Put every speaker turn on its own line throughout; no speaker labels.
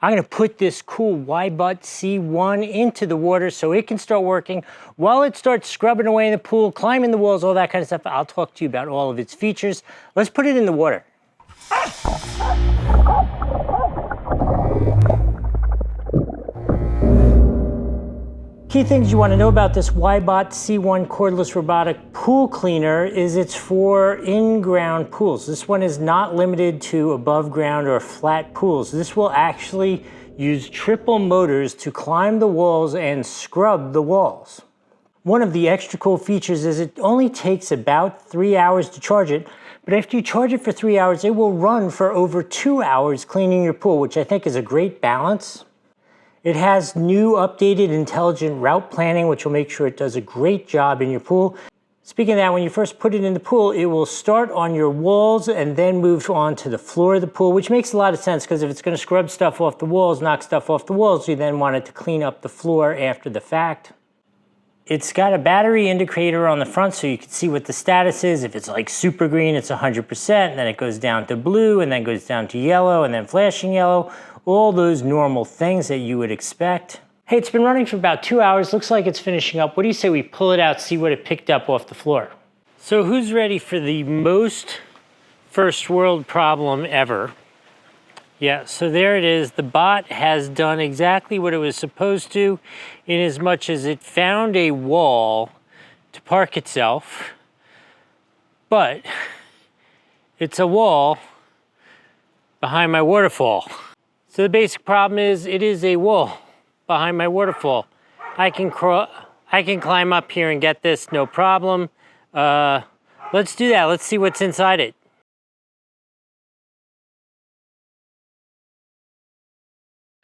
I'm gonna put this cool WYBOT C1 into the water so it can start working. While it starts scrubbing away in the pool, climbing the walls, all that kind of stuff, I'll talk to you about all of its features. Let's put it in the water. Key things you want to know about this WYBOT C1 cordless robotic pool cleaner is it's for in-ground pools. This one is not limited to above ground or flat pools. This will actually use triple motors to climb the walls and scrub the walls. One of the extra cool features is it only takes about 3 hours to charge it, but after you charge it for 3 hours, it will run for over 2 hours cleaning your pool, which I think is a great balance. It has new updated intelligent route planning, which will make sure it does a great job in your pool. Speaking of that, when you first put it in the pool, it will start on your walls and then move on to the floor of the pool, which makes a lot of sense because if it's going to scrub stuff off the walls, knock stuff off the walls, you then want it to clean up the floor after the fact. It's got a battery indicator on the front so you can see what the status is. If it's like super green, it's 100%, then it goes down to blue, and then goes down to yellow, and then flashing yellow. All those normal things that you would expect. Hey, it's been running for about 2 hours. Looks like it's finishing up. What do you say we pull it out, see what it picked up off the floor? So who's ready for the most first world problem ever? Yeah, so there it is. The bot has done exactly what it was supposed to, in as much as it found a wall to park itself, but it's a wall behind my waterfall. So the basic problem is it is a wall behind my waterfall. I can climb up here and get this, no problem. Let's do that. Let's see what's inside it.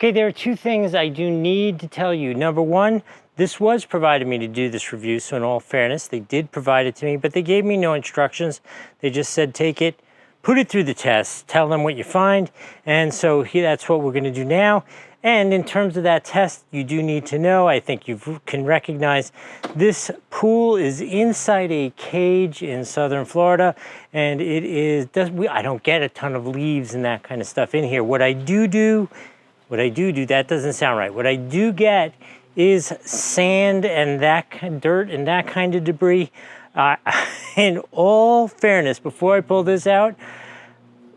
Okay, there are two things I do need to tell you. Number one, this was provided me to do this review, so in all fairness, they did provide it to me, but they gave me no instructions. They just said, take it, put it through the test, tell them what you find, and so that's what we're gonna do now. And in terms of that test, you do need to know, I think you can recognize, this pool is inside a cage in southern Florida, and it is, I don't get a ton of leaves and that kind of stuff in here. What I do, that doesn't sound right. What I do get is sand and that dirt and that kind of debris. In all fairness, before I pull this out,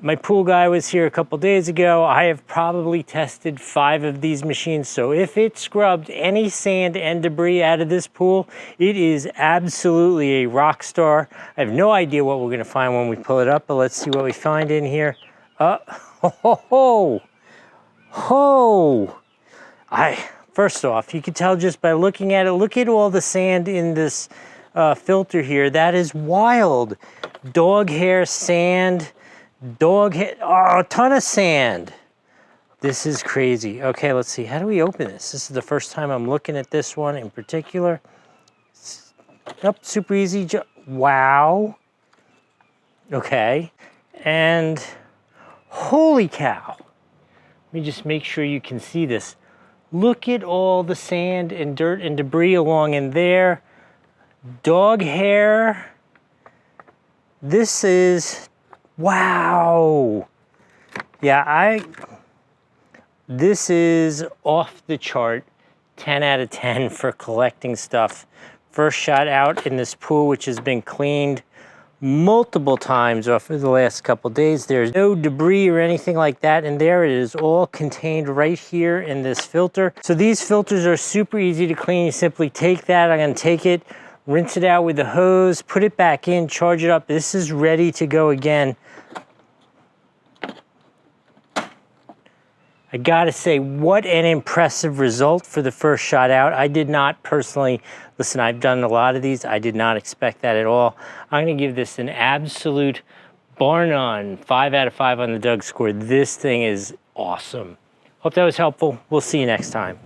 my pool guy was here a couple days ago. I have probably tested 5 of these machines. So if it scrubbed any sand and debris out of this pool, it is absolutely a rock star. I have no idea what we're gonna find when we pull it up, but let's see what we find in here. First off, you can tell just by looking at it, look at all the sand in this filter here. That is wild. Dog hair, sand, a ton of sand. This is crazy. Okay, let's see, how do we open this? This is the first time I'm looking at this one in particular. Yep, super easy. Wow. Okay, and holy cow. Let me just make sure you can see this. Look at all the sand and dirt and debris along in there. Dog hair. This is, wow. Yeah, this is off the chart. 10 out of 10 for collecting stuff. First shot out in this pool, which has been cleaned multiple times over the last couple days. There's no debris or anything like that in there. It is all contained right here in this filter. So these filters are super easy to clean. You simply take that, I'm gonna take it, rinse it out with the hose, put it back in, charge it up. This is ready to go again. I gotta say, what an impressive result for the first shot out. I did not personally, listen, I've done a lot of these. I did not expect that at all. I'm gonna give this an absolute bar none, 5 out of 5 on the Doug score. This thing is awesome. Hope that was helpful. We'll see you next time.